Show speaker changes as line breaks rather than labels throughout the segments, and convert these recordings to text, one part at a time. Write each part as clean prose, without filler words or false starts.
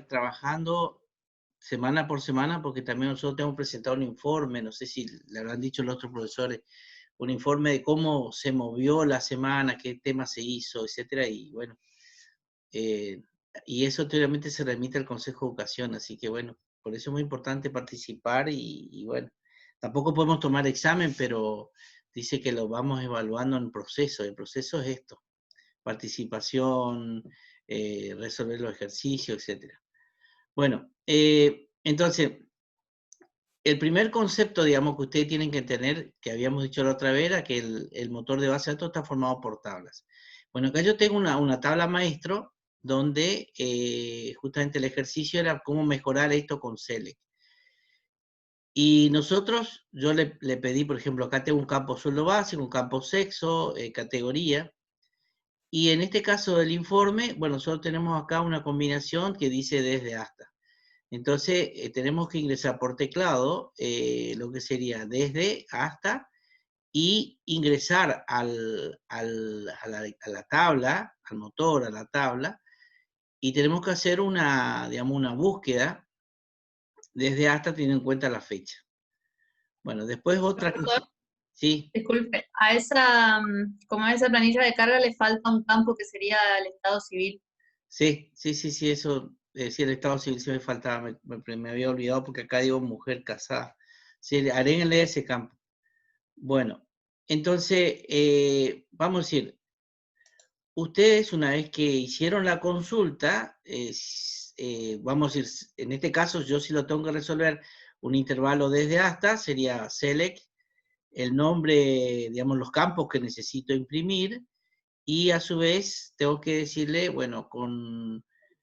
trabajando semana por semana, porque también nosotros tenemos presentado un informe, no sé si le habrán dicho los otros profesores, un informe de cómo se movió la semana, qué tema se hizo, etcétera, y bueno, y eso teóricamente se remite al Consejo de Educación, así que bueno, por eso es muy importante participar y bueno, tampoco podemos tomar examen, pero dice que lo vamos evaluando en proceso, el proceso es esto, participación, resolver los ejercicios, etcétera. Bueno, entonces, el primer concepto, digamos, que ustedes tienen que tener, que habíamos dicho la otra vez, era que el motor de base de datos está formado por tablas. Bueno, acá yo tengo una tabla maestro donde justamente el ejercicio era cómo mejorar esto con Select. Y nosotros, yo le pedí, por ejemplo, acá tengo un campo sueldo básico, un campo sexo, categoría, y en este caso del informe, bueno, nosotros tenemos acá una combinación que dice desde hasta. Entonces, tenemos que ingresar por teclado lo que sería desde hasta y ingresar a la tabla, al motor, a la tabla, y tenemos que hacer una, digamos, una búsqueda desde hasta teniendo en cuenta la fecha. Bueno, después otra
Profesor,
cosa. Sí,
disculpe, a esa, como a esa planilla de carga le falta un campo que sería el estado civil.
sí, eso, sí, el estado civil sí me faltaba, me había olvidado porque acá digo mujer casada. Sí, agréguenle ese campo. Bueno, entonces, vamos a decir, ustedes una vez que hicieron la consulta, vamos a decir, en este caso yo sí lo tengo que resolver un intervalo desde hasta, sería select, el nombre, digamos, los campos que necesito imprimir, y a su vez tengo que decirle, bueno,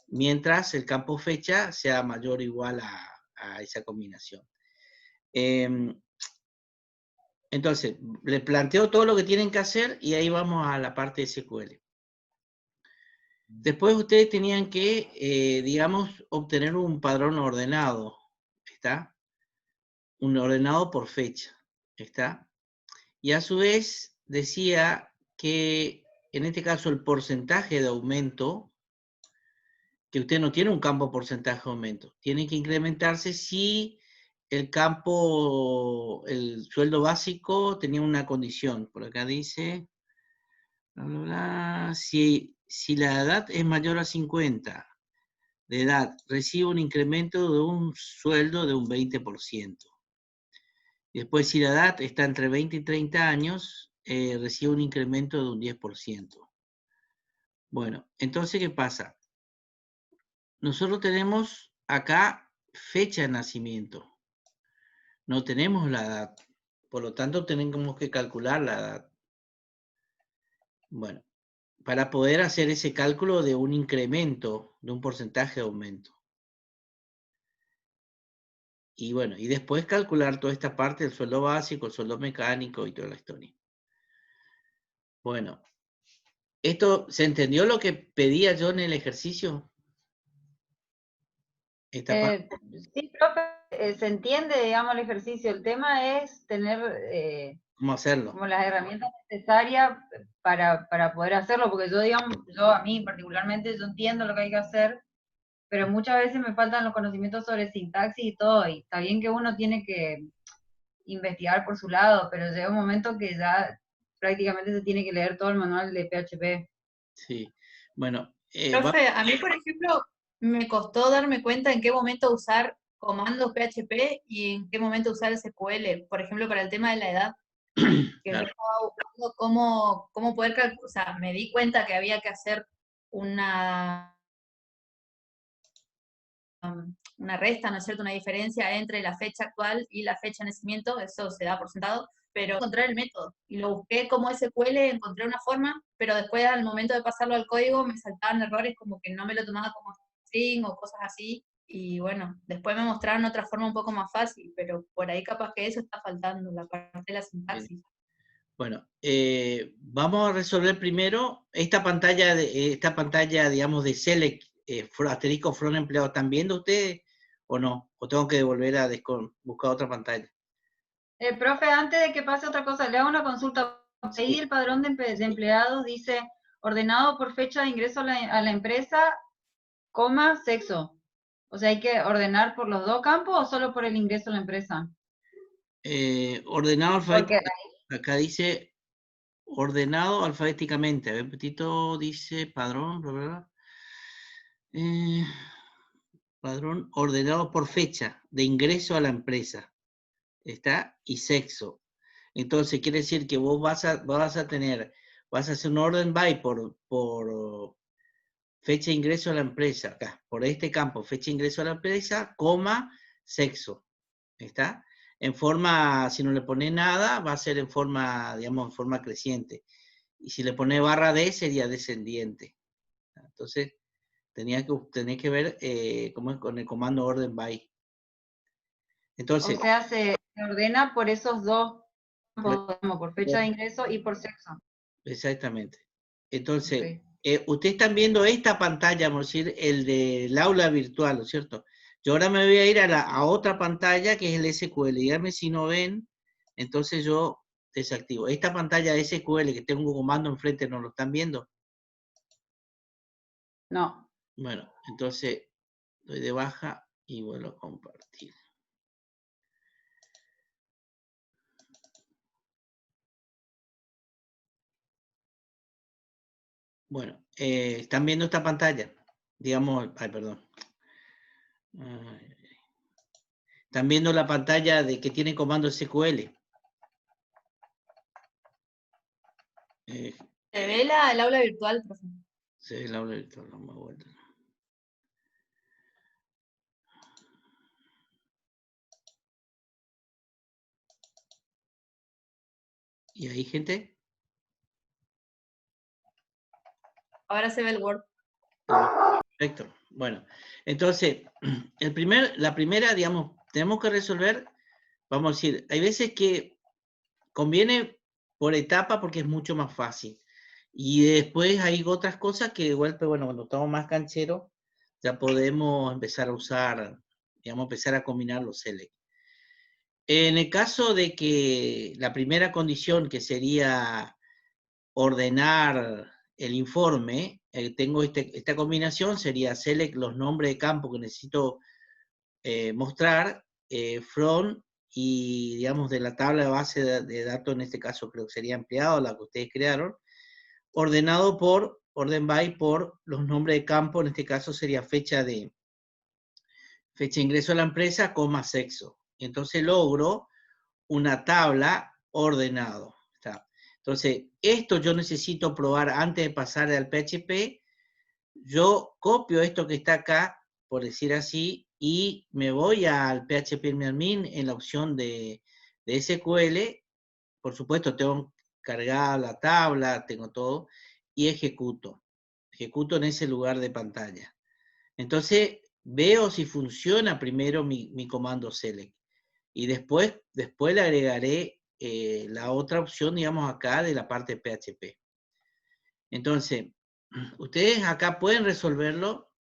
mientras el campo fecha sea mayor o igual a esa combinación. Entonces, le planteo todo lo que tienen que hacer y ahí vamos a la parte de SQL. Después ustedes tenían que, digamos, obtener un padrón ordenado, ¿está? Un ordenado por fecha, ¿está? Y a su vez decía que, en este caso, el porcentaje de aumento, que usted no tiene un campo porcentaje de aumento, tiene que incrementarse si el campo, el sueldo básico tenía una condición. Por acá dice, bla, bla, bla, si la edad es mayor a 50 de edad, recibe un incremento de un sueldo de un 20%. Después, si la edad está entre 20 y 30 años, recibe un incremento de un 10%. Bueno, entonces, ¿qué pasa? Nosotros tenemos acá fecha de nacimiento, no tenemos la edad, por lo tanto tenemos que calcular la edad. Bueno, para poder hacer ese cálculo de un incremento, de un porcentaje de aumento. Y bueno, y después calcular toda esta parte del sueldo básico, el sueldo mecánico y toda la historia. Bueno, ¿esto se entendió lo que pedía yo en el ejercicio? Esta parte,
Sí, profe, se entiende, digamos, el ejercicio. El tema es tener
¿cómo hacerlo?
como las herramientas necesarias para poder hacerlo, porque yo, digamos, yo a mí particularmente, yo entiendo lo que hay que hacer, pero muchas veces me faltan los conocimientos sobre sintaxis y todo, y está bien que uno tiene que investigar por su lado, pero llega un momento que ya prácticamente se tiene que leer todo el manual de PHP.
Sí, bueno,
Profe, a mí, por ejemplo, me costó darme cuenta en qué momento usar comandos PHP y en qué momento usar SQL. Por ejemplo, para el tema de la edad, que yo
claro,
estaba buscando cómo poder calcular, o sea, me di cuenta que había que hacer una, una resta, ¿no es cierto?, una diferencia entre la fecha actual y la fecha de nacimiento, eso se da por sentado, pero encontré el método y lo busqué como SQL, encontré una forma, pero después al momento de pasarlo al código me saltaban errores como que no me lo tomaba como string o cosas así, y bueno, después me mostraron otra forma un poco más fácil, pero por ahí capaz que eso está faltando, la parte de la
bien.
sintaxis.
Bueno, vamos a resolver primero esta pantalla, digamos, de select, asterisco front empleado. ¿Están viendo ustedes o no? ¿O tengo que volver a buscar otra pantalla?
Profe, antes de que pase otra cosa, le hago una consulta. Ahí
Sí,
el padrón de empleados dice ordenado por fecha de ingreso a la empresa coma, sexo. O sea, ¿hay que ordenar por los dos campos o solo por el ingreso a la empresa?
Ordenado
Porque
alfabéticamente. Acá dice ordenado alfabéticamente. A ver, Petito dice padrón, bla, bla, bla. Padrón ordenado por fecha de ingreso a la empresa. ¿Está? Y sexo. Entonces quiere decir que vos vas a tener, vas a hacer un orden by por fecha de ingreso a la empresa, acá, por este campo, fecha de ingreso a la empresa, coma, sexo. ¿Está? En forma, si no le pone nada, va a ser en forma, digamos, en forma creciente. Y si le pone barra D, sería descendiente. Entonces, tenés que ver cómo es con el comando orden by. Entonces,
o sea, se ordena por esos dos
por-
campos, como por fecha de ingreso y por sexo.
exactamente. Entonces,
Ok.
ustedes están viendo esta pantalla, vamos a decir, el del aula virtual, ¿no es cierto? Yo ahora me voy a ir a otra pantalla que es el SQL. Díganme si no ven, entonces yo desactivo. Esta pantalla de SQL que tengo un comando enfrente, ¿no lo están viendo?
No.
Bueno, entonces doy de baja y vuelvo a compartir. Bueno, están viendo esta pantalla. Digamos, ay, perdón. Están viendo la pantalla de que tiene comando SQL. Eh,
¿Se ve el aula virtual, profe?
se ve el aula virtual, no me vuelta. ¿Y ahí, gente?
Ahora se ve el Word.
Perfecto. Bueno, entonces, la primera, digamos, tenemos que resolver, vamos a decir, hay veces que conviene por etapa porque es mucho más fácil. Y después hay otras cosas que de golpe, bueno, cuando estamos más cancheros, ya podemos empezar a usar, digamos, empezar a combinar los select. En el caso de que la primera condición, que sería ordenar el informe, tengo esta combinación, sería select los nombres de campo que necesito mostrar, from y digamos de la tabla de base de datos, en este caso creo que sería empleado, la que ustedes crearon, ordenado por, orden by por los nombres de campo, en este caso sería fecha de ingreso a la empresa, coma sexo. Entonces logro una tabla ordenado. ¿Está? Entonces, esto yo necesito probar antes de pasar al PHP. Yo copio esto que está acá, por decir así, y me voy al PHP admin en la opción de SQL. Por supuesto, tengo cargada la tabla, tengo todo, y ejecuto. Ejecuto en ese lugar de pantalla. Entonces, veo si funciona primero mi comando select. Y después le agregaré la otra opción, digamos, acá de la parte PHP. Entonces, ustedes acá pueden resolverlo,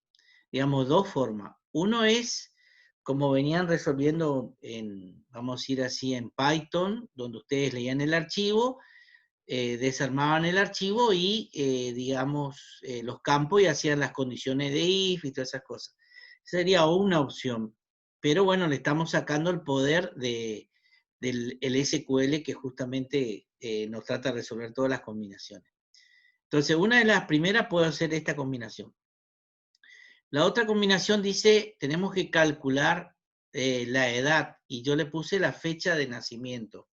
digamos, dos formas. Uno es como venían resolviendo en, vamos a ir así, en Python, donde ustedes leían el archivo, desarmaban el archivo y, digamos, los campos y hacían las condiciones de if y todas esas cosas. Sería una opción. Pero bueno, le estamos sacando el poder del SQL que justamente nos trata de resolver todas las combinaciones. Entonces, una de las primeras puede ser esta combinación. La otra combinación dice, tenemos que calcular la edad, y yo le puse la fecha de nacimiento.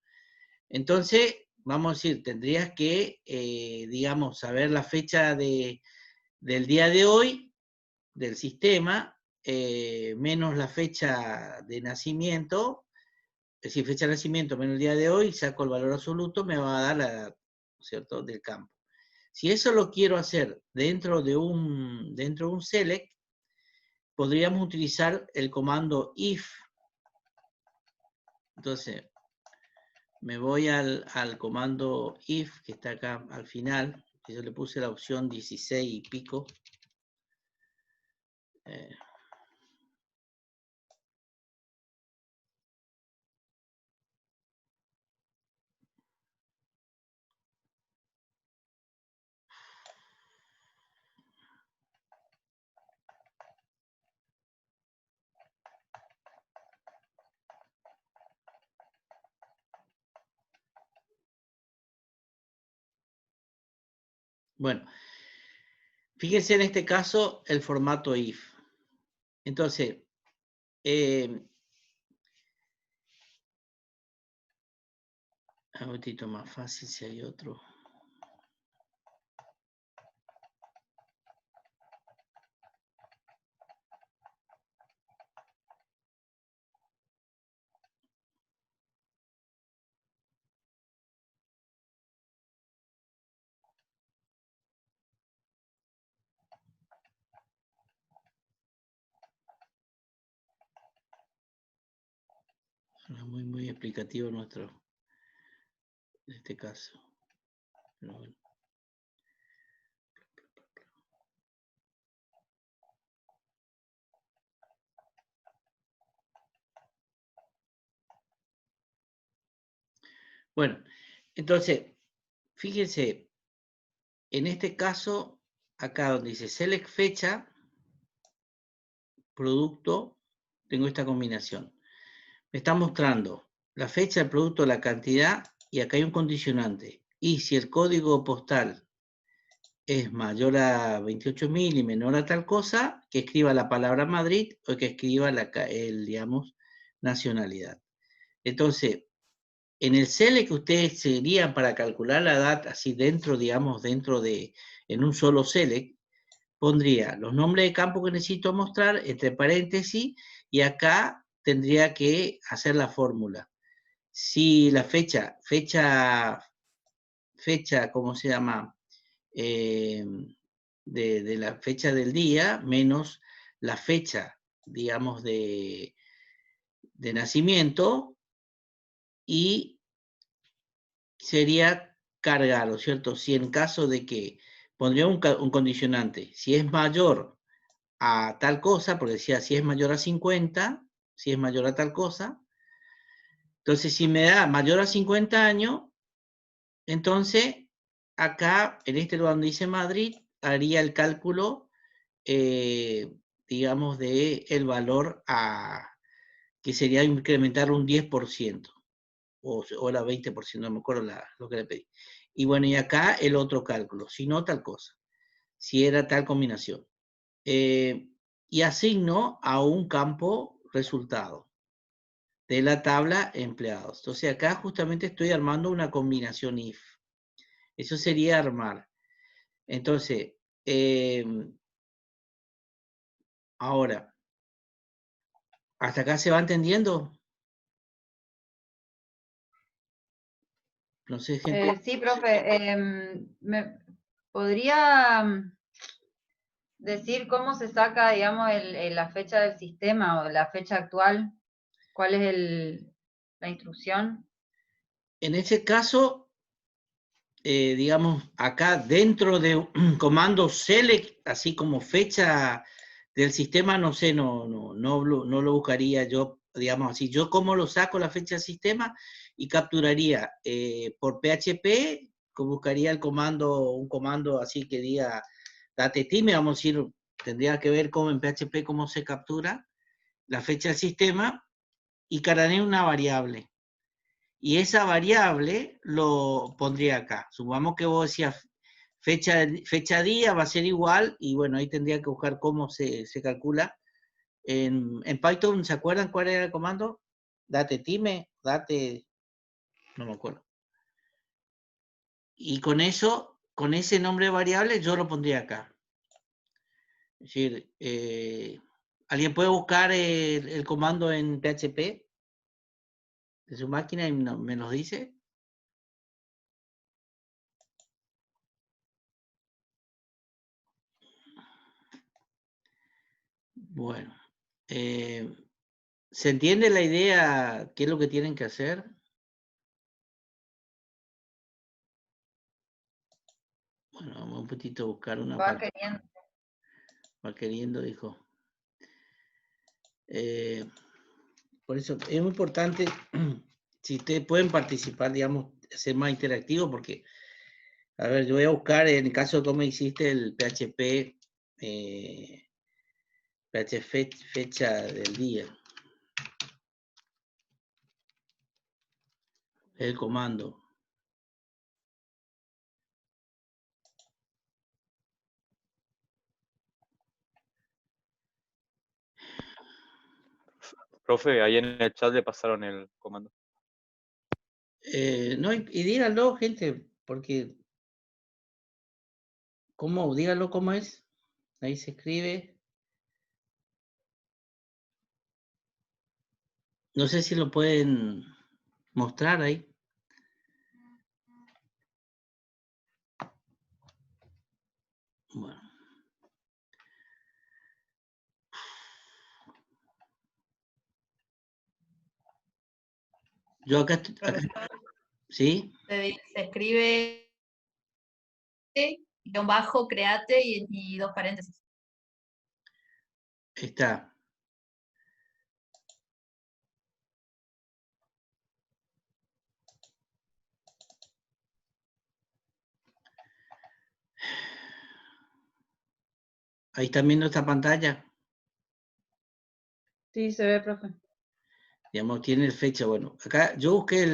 Entonces, vamos a decir, tendrías que, digamos, saber la fecha del día de hoy, del sistema, menos la fecha de nacimiento, es decir, fecha de nacimiento menos el día de hoy, saco el valor absoluto, me va a dar la edad, ¿cierto?, del campo. Si eso lo quiero hacer dentro de un select, podríamos utilizar el comando if. Entonces, me voy al comando if, que está acá al final, que yo le puse la opción 16 y pico. Bueno, fíjense en este caso el formato if. Entonces, un poquito más fácil si hay otro. Muy, muy explicativo en este caso. Pero bueno. Bueno, entonces, fíjense, en este caso, acá donde dice select fecha, producto, tengo esta combinación. Me está mostrando la fecha, el producto, la cantidad, y acá hay un condicionante. Y si el código postal es mayor a 28.000 y menor a tal cosa, que escriba la palabra Madrid o que escriba digamos, nacionalidad. Entonces, en el select que ustedes serían para calcular la data, así dentro, digamos, en un solo select, pondría los nombres de campo que necesito mostrar, entre paréntesis, y acá tendría que hacer la fórmula. Si la fecha, ¿cómo se llama? De la fecha del día, menos la fecha, digamos, de nacimiento, y sería cargar, ¿no es cierto? Si en caso de que pondría un condicionante, si es mayor a tal cosa, porque decía si es mayor a 50, si es mayor a tal cosa, entonces si me da mayor a 50 años, entonces acá, en este lugar donde dice Madrid, haría el cálculo, digamos, de el valor que sería incrementar un 10%, o era 20%, no me acuerdo lo que le pedí. Y bueno, y acá el otro cálculo, si no tal cosa, si era tal combinación. Y asigno a un campo resultado de la tabla empleados. Entonces acá justamente estoy armando una combinación if. Eso sería armar. Entonces, ahora, ¿hasta acá se va entendiendo? No sé, gente.
Sí, profe, ¿me podría decir cómo se saca, digamos, la fecha del sistema o la fecha actual? ¿Cuál es la instrucción?
En ese caso, digamos, acá dentro de un comando select, así como fecha del sistema, no sé, no lo buscaría yo, digamos así. Yo cómo lo saco la fecha del sistema y capturaría por PHP, buscaría un comando así que diga datetime, vamos a decir, tendría que ver cómo en PHP cómo se captura la fecha del sistema y cargaré una variable. Y esa variable lo pondría acá. Supongamos que vos decías fecha día va a ser igual, y bueno, ahí tendría que buscar cómo se calcula. En Python, ¿se acuerdan cuál era el comando? Date time, no me acuerdo. Y con eso, con ese nombre de variable, yo lo pondría acá. Es decir, ¿alguien puede buscar el comando en PHP de su máquina y me lo dice? Bueno, ¿se entiende la idea? ¿Qué es lo que tienen que hacer? Bueno, vamos un poquito a buscar una
Va queriendo.
Va queriendo, dijo. Por eso es muy importante, si ustedes pueden participar, digamos, ser más interactivo, porque, a ver, yo voy a buscar en el caso de cómo hiciste el PHP, fecha del día, el comando.
Profe, ahí en el chat le pasaron el comando.
No, y díganlo, gente, porque, ¿cómo? Díganlo cómo es. Ahí se escribe. No sé si lo pueden mostrar ahí. Bueno. Yo acá, ¿sí?
Se escribe guión bajo, create y dos paréntesis.
Está. Ahí están viendo esta pantalla.
Sí, se ve, profe.
Digamos, tiene fecha. Bueno, acá yo busqué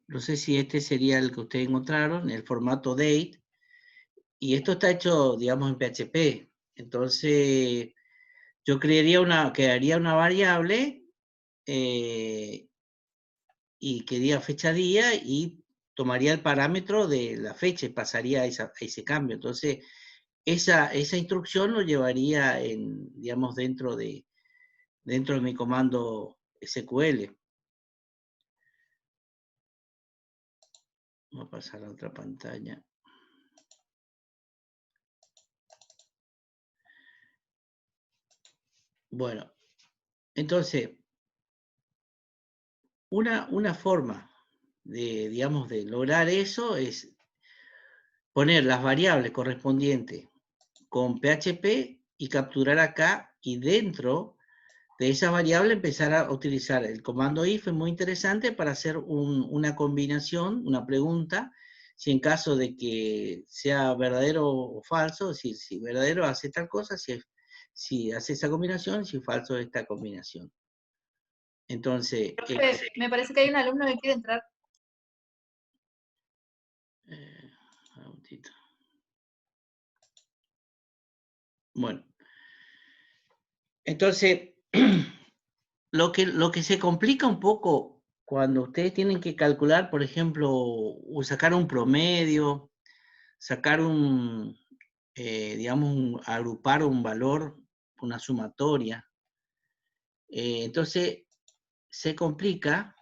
no sé si este sería el que ustedes encontraron, el formato date. Y esto está hecho, digamos, en PHP. Entonces, yo crearía una variable y quería fecha día y tomaría el parámetro de la fecha y pasaría a ese cambio. Entonces, esa instrucción lo llevaría digamos, dentro de mi comando SQL. Vamos a pasar a otra pantalla. Bueno, entonces, una forma digamos, de lograr eso es poner las variables correspondientes con PHP y capturar acá, y dentro de esa variable empezar a utilizar el comando if. Es muy interesante para hacer una combinación, una pregunta, si en caso de que sea verdadero o falso, es decir, si verdadero hace tal cosa, si hace esa combinación, si falso esta combinación. Entonces,
Profe, me parece que hay un alumno que quiere entrar.
un momentito. Bueno, entonces, lo que se complica un poco cuando ustedes tienen que calcular, por ejemplo, o sacar un promedio, sacar digamos, agrupar un valor, una sumatoria. Entonces, se complica,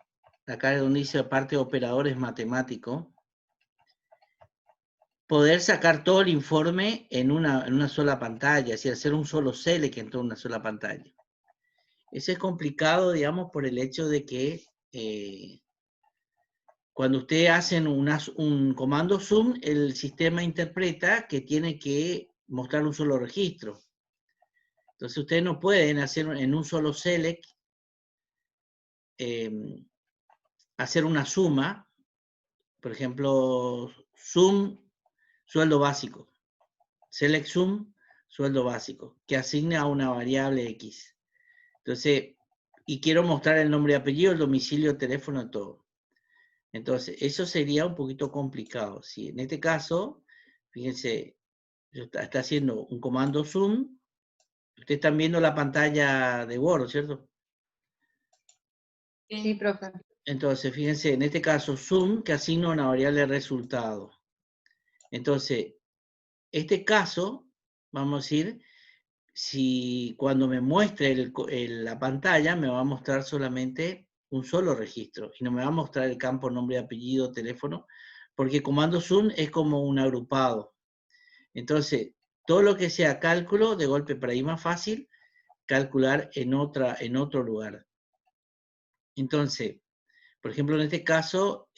acá donde dice aparte de operadores matemáticos, poder sacar todo el informe en una sola pantalla, es decir, hacer un solo select en toda una sola pantalla. Eso es complicado, digamos, por el hecho de que cuando ustedes hacen un comando zoom, el sistema interpreta que tiene que mostrar un solo registro. Entonces ustedes no pueden hacer en un solo select, hacer una suma, por ejemplo, sum, sueldo básico, select sum, sueldo básico, que asigne a una variable X. Entonces, y quiero mostrar el nombre y apellido, el domicilio, el teléfono, todo. Entonces, eso sería un poquito complicado. Si en este caso, fíjense, está haciendo un comando zoom. Ustedes están viendo la pantalla de Word, ¿cierto?
Sí, profe.
Entonces, fíjense, en este caso, zoom, que asigna una variable resultado. Entonces, este caso, vamos a decir, si cuando me muestre la pantalla, me va a mostrar solamente un solo registro y no me va a mostrar el campo nombre, apellido, teléfono, porque comando zoom es como un agrupado. Entonces, todo lo que sea cálculo, de golpe para ir más fácil, calcular en otro lugar. Entonces, por ejemplo, en este caso,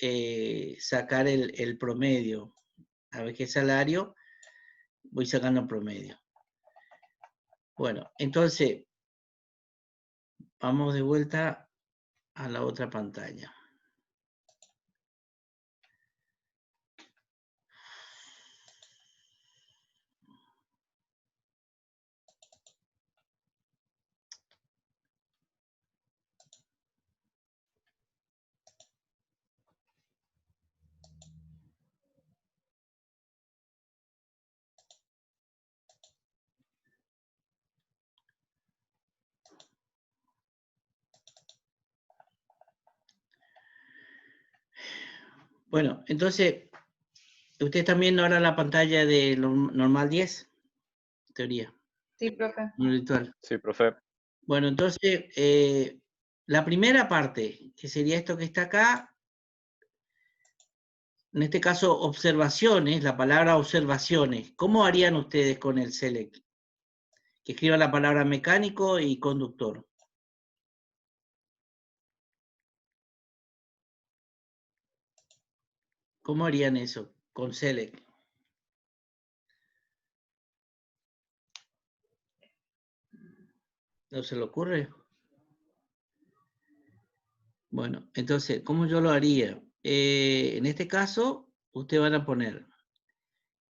sacar el promedio. A ver qué salario, voy sacando el promedio. Bueno, entonces, vamos de vuelta a la otra pantalla. Bueno, entonces, ustedes están viendo ahora la pantalla de normal 10, teoría,
Sí, profe.
virtual.
Sí, profe.
Bueno, entonces, la primera parte, que sería esto que está acá, en este caso, observaciones, la palabra observaciones, ¿cómo harían ustedes con el select? Que escriban la palabra mecánico y conductor. ¿Cómo harían eso con select? ¿No se le ocurre? Bueno, entonces, ¿cómo yo lo haría? En este caso, ustedes van a poner,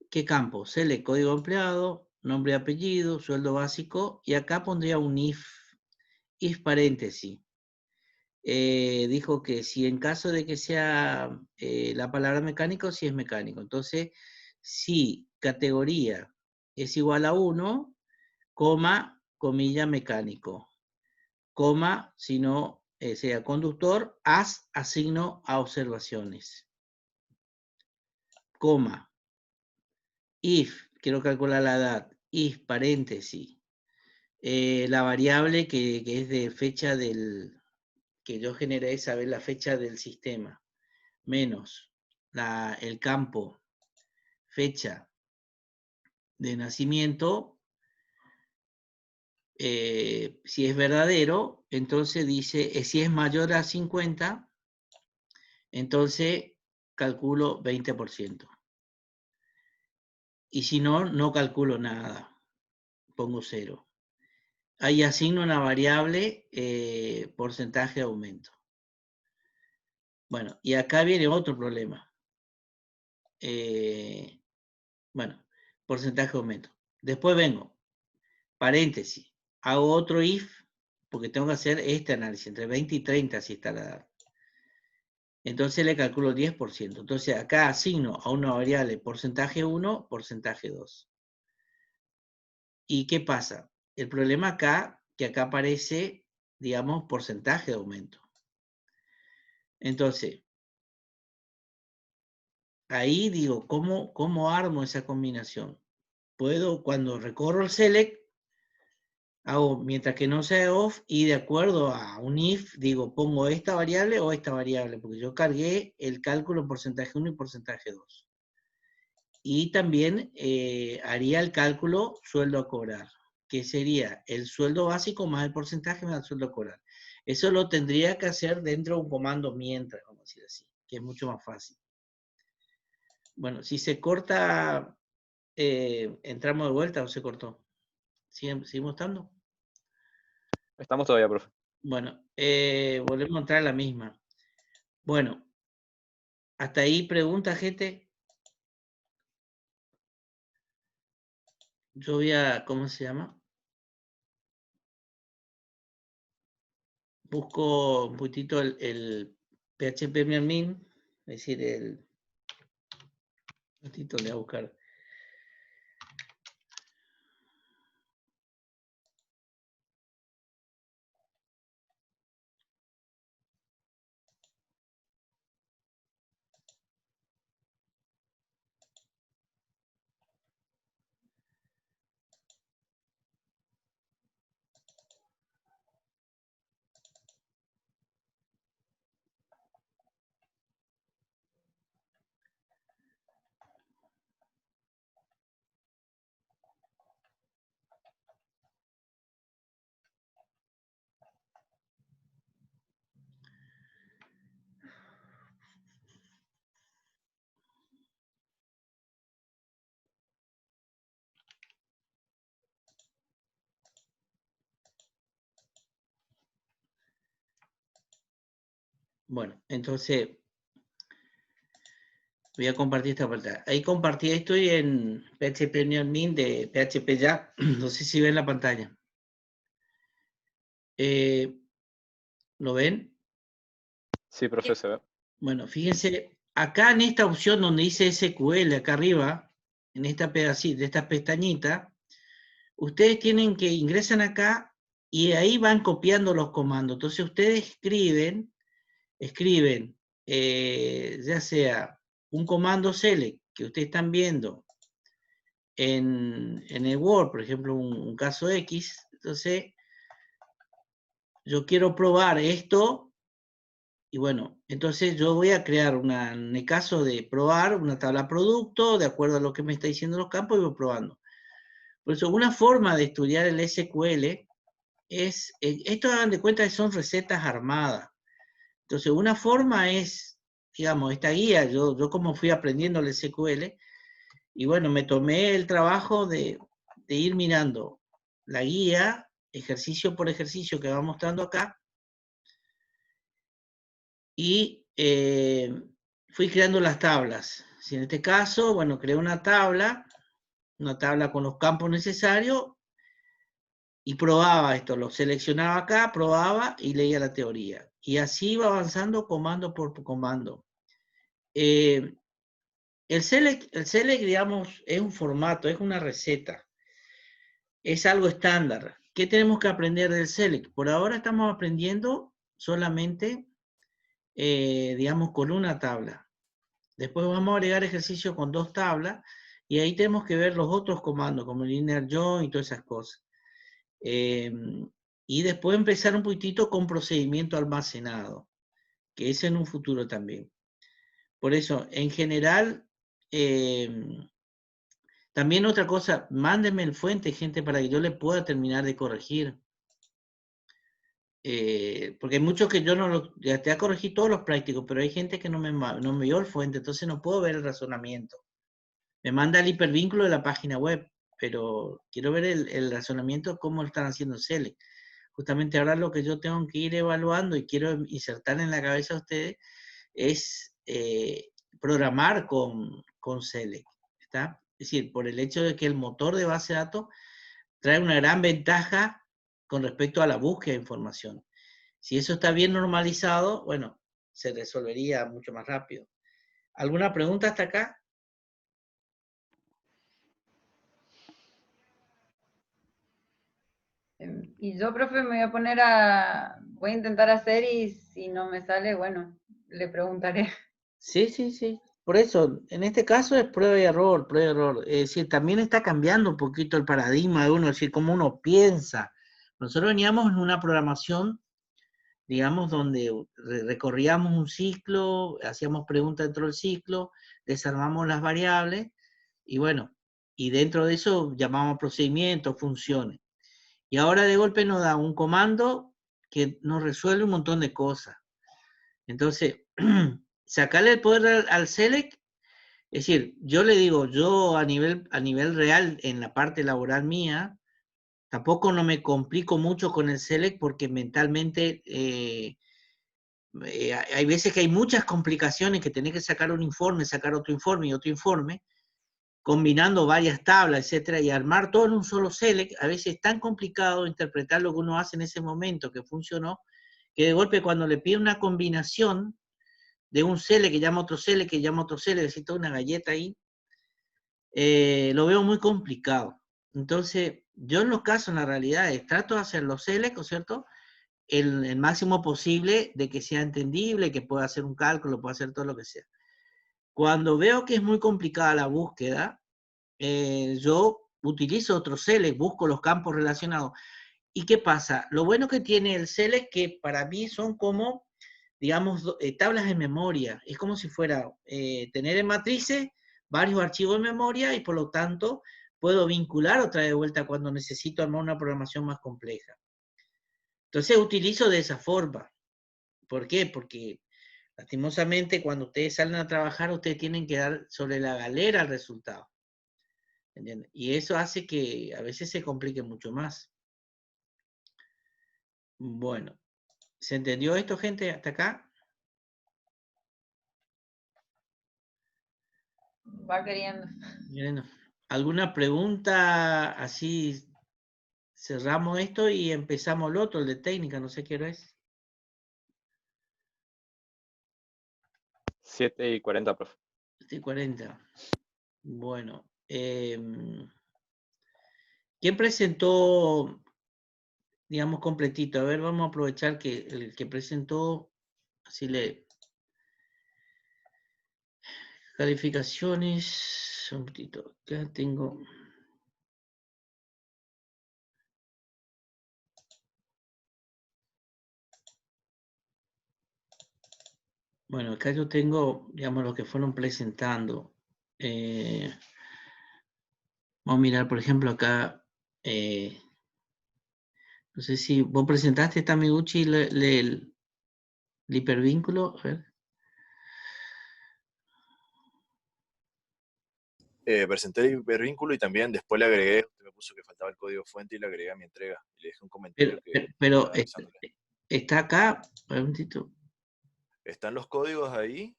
¿qué campo? Select, código empleado, nombre y apellido, sueldo básico, y acá pondría un if paréntesis. Dijo que si en caso de que sea la palabra mecánico, si es mecánico. Entonces, si categoría es igual a 1, coma, comilla, mecánico, coma, si no sea conductor, asigno a observaciones, coma, if, quiero calcular la edad, if, paréntesis, la variable que es de fecha del, que yo generé, saber la fecha del sistema, menos el campo, fecha de nacimiento, si es verdadero, entonces dice, si es mayor a 50, entonces calculo 20%. Y si no, no calculo nada, pongo 0. Ahí asigno una variable porcentaje de aumento. Bueno, y acá viene otro problema. Bueno, porcentaje de aumento. Después vengo, paréntesis, hago otro if, porque tengo que hacer este análisis, entre 20 y 30 si está la edad. Entonces le calculo 10%. Entonces acá asigno a una variable porcentaje 1, porcentaje 2. ¿Y qué pasa? El problema acá, que acá aparece, digamos, porcentaje de aumento. Entonces, ahí digo, ¿cómo armo esa combinación? Puedo, cuando recorro el select, hago, mientras que no sea off, y de acuerdo a un if, digo, pongo esta variable o esta variable, porque yo cargué el cálculo porcentaje 1 y porcentaje 2. Y también haría el cálculo sueldo a cobrar, que sería el sueldo básico más el porcentaje más el sueldo a cobrar. Eso lo tendría que hacer dentro de un comando mientras, vamos a decir así, que es mucho más fácil. Bueno, si se corta, ¿entramos de vuelta o se cortó? ¿Seguimos estando?
Estamos todavía, profe.
Bueno, volvemos a entrar a la misma. Bueno, hasta ahí pregunta, gente. Yo voy a, ¿cómo se llama? Busco un poquitito el PHP Min, es decir, un poquitito le voy a buscar. Bueno, entonces voy a compartir esta pantalla. Ahí compartí, estoy en PHP Min de PHP ya. No sé si ven la pantalla. ¿Lo ven?
Sí, profe, se ve.
Bueno, fíjense, acá en esta opción donde dice SQL, acá arriba, en esta pedacita, de esta pestañita, ustedes tienen que ingresan acá y ahí van copiando los comandos. Entonces ustedes escriben, ya sea un comando select que ustedes están viendo en el Word, por ejemplo, un caso X, entonces yo quiero probar esto, y bueno, entonces yo voy a crear en el caso de probar, una tabla producto, de acuerdo a lo que me está diciendo los campos, y voy probando. Por eso, una forma de estudiar el SQL es, esto hagan de cuenta que son recetas armadas. Entonces, una forma es, digamos, esta guía, yo como fui aprendiendo el SQL, y bueno, me tomé el trabajo de ir mirando la guía, ejercicio por ejercicio que va mostrando acá, y fui creando las tablas. Si en este caso, bueno, creé una tabla con los campos necesarios, y probaba esto, lo seleccionaba acá, probaba y leía la teoría. Y así iba avanzando comando por comando. El select, digamos, es un formato, es una receta. Es algo estándar. ¿Qué tenemos que aprender del select? Por ahora estamos aprendiendo solamente, digamos, con una tabla. Después vamos a agregar ejercicio con 2 tablas, y ahí tenemos que ver los otros comandos, como el inner join y todas esas cosas. Y después empezar un poquitito con procedimiento almacenado, que es en un futuro también. Por eso, en general, también otra cosa, mándenme el fuente, gente, para que yo le pueda terminar de corregir. Porque hay muchos que yo ya te corregí todos los prácticos, pero hay gente que no me dio el fuente, entonces no puedo ver el razonamiento. Me manda el hipervínculo de la página web, pero quiero ver el razonamiento, cómo están haciendo el select. Justamente ahora lo que yo tengo que ir evaluando y quiero insertar en la cabeza a ustedes es programar con select, ¿está? Es decir, por el hecho de que el motor de base de datos trae una gran ventaja con respecto a la búsqueda de información. Si eso está bien normalizado, bueno, se resolvería mucho más rápido. ¿Alguna pregunta hasta acá?
Y yo, profe, me voy a voy a intentar hacer, y si no me sale, bueno, le preguntaré.
Sí, sí, sí. Por eso, en este caso es prueba y error, prueba y error. Es decir, también está cambiando un poquito el paradigma de uno, es decir, cómo uno piensa. Nosotros veníamos en una programación, digamos, donde recorríamos un ciclo, hacíamos preguntas dentro del ciclo, desarmamos las variables, y bueno, y dentro de eso llamamos procedimientos, funciones. Y ahora de golpe nos da un comando que nos resuelve un montón de cosas. Entonces, sacarle el poder al select, es decir, yo le digo, yo a nivel real, en la parte laboral mía, tampoco no me complico mucho con el select, porque mentalmente hay veces que hay muchas complicaciones, que tenés que sacar un informe, sacar otro informe y otro informe, combinando varias tablas, etcétera, y armar todo en un solo select. A veces es tan complicado interpretar lo que uno hace en ese momento que funcionó, que de golpe cuando le pide una combinación de un select que llama otro select, que llama otro select, necesito una galleta ahí, lo veo muy complicado. Entonces, yo en los casos, en la realidad, trato de hacer los select, ¿cierto?, el máximo posible de que sea entendible, que pueda hacer un cálculo, pueda hacer todo lo que sea. Cuando veo que es muy complicada la búsqueda, yo utilizo otro select, busco los campos relacionados. ¿Y qué pasa? Lo bueno que tiene el select es que para mí son como, digamos, tablas de memoria. Es como si fuera tener en matrices varios archivos de memoria, y por lo tanto puedo vincular otra de vuelta cuando necesito armar una programación más compleja. Entonces utilizo de esa forma. ¿Por qué? Porque lastimosamente cuando ustedes salen a trabajar, ustedes tienen que dar sobre la galera el resultado. ¿Entienden? Y eso hace que a veces se complique mucho más. Bueno, ¿se entendió esto, gente, hasta acá?
Va queriendo.
Bueno, ¿alguna pregunta? Así cerramos esto y empezamos el otro, el de técnica, no sé qué hora es.
7:40, profe.
7:40. Bueno, ¿quién presentó, digamos, completito? A ver, vamos a aprovechar que el que presentó, así le... Calificaciones. Un poquito. Acá tengo. Bueno, acá yo tengo, digamos, lo que fueron presentando. Vamos a mirar, por ejemplo, acá. No sé si vos presentaste, Tamiguchi, el hipervínculo. A ver.
Presenté el hipervínculo y también después le agregué, usted me puso que faltaba el código fuente y le agregué a mi entrega. Y le dejé un comentario
Pero
estaba revisándolo.
está acá, un momentito.
Están los códigos ahí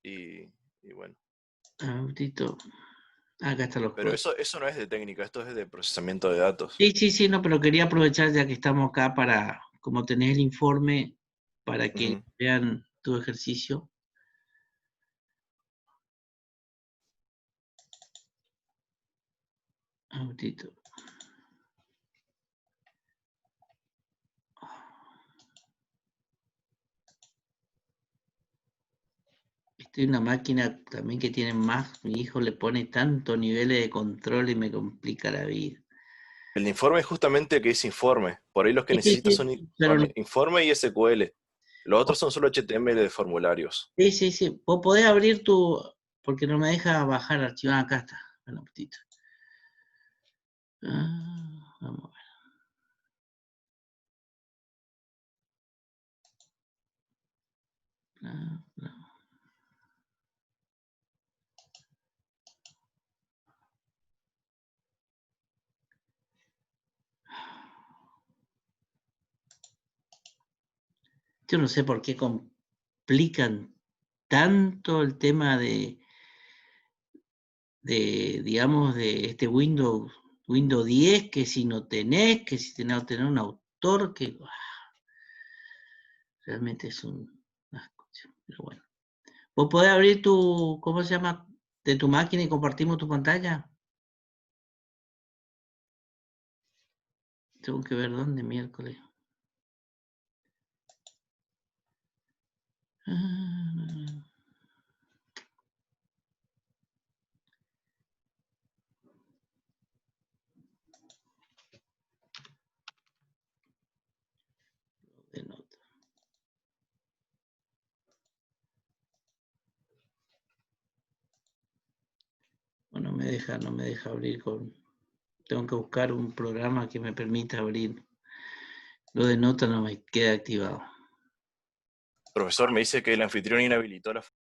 y bueno.
Un momentito. Acá están los
Pero
códigos.
eso no es de técnica, esto es de procesamiento de datos.
Sí, no, pero quería aprovechar ya que estamos acá para, como tenés el informe, para que vean tu ejercicio. Un momentito. Esta es una máquina también que tiene más, mi hijo le pone tantos niveles de control y me complica la vida.
El informe es justamente que es informe. Por ahí los que necesito son
Pero
informe y SQL. Los otros son solo HTML de formularios.
sí. Vos podés abrir porque no me deja bajar archivo. Acá está. Un momentito. Vamos a ver. No. Yo no sé por qué complican tanto el tema de digamos, de este Windows 10, que si no tenés, que si tenés que tener un autor, que realmente es un asco, pero bueno. ¿Vos podés abrir cómo se llama, de tu máquina y compartimos tu pantalla? Tengo que ver dónde, miércoles. De nota. Bueno, no me deja abrir tengo que buscar un programa que me permita abrir. Lo de nota no me queda activado.
Profesor, me dice que el anfitrión inhabilitó la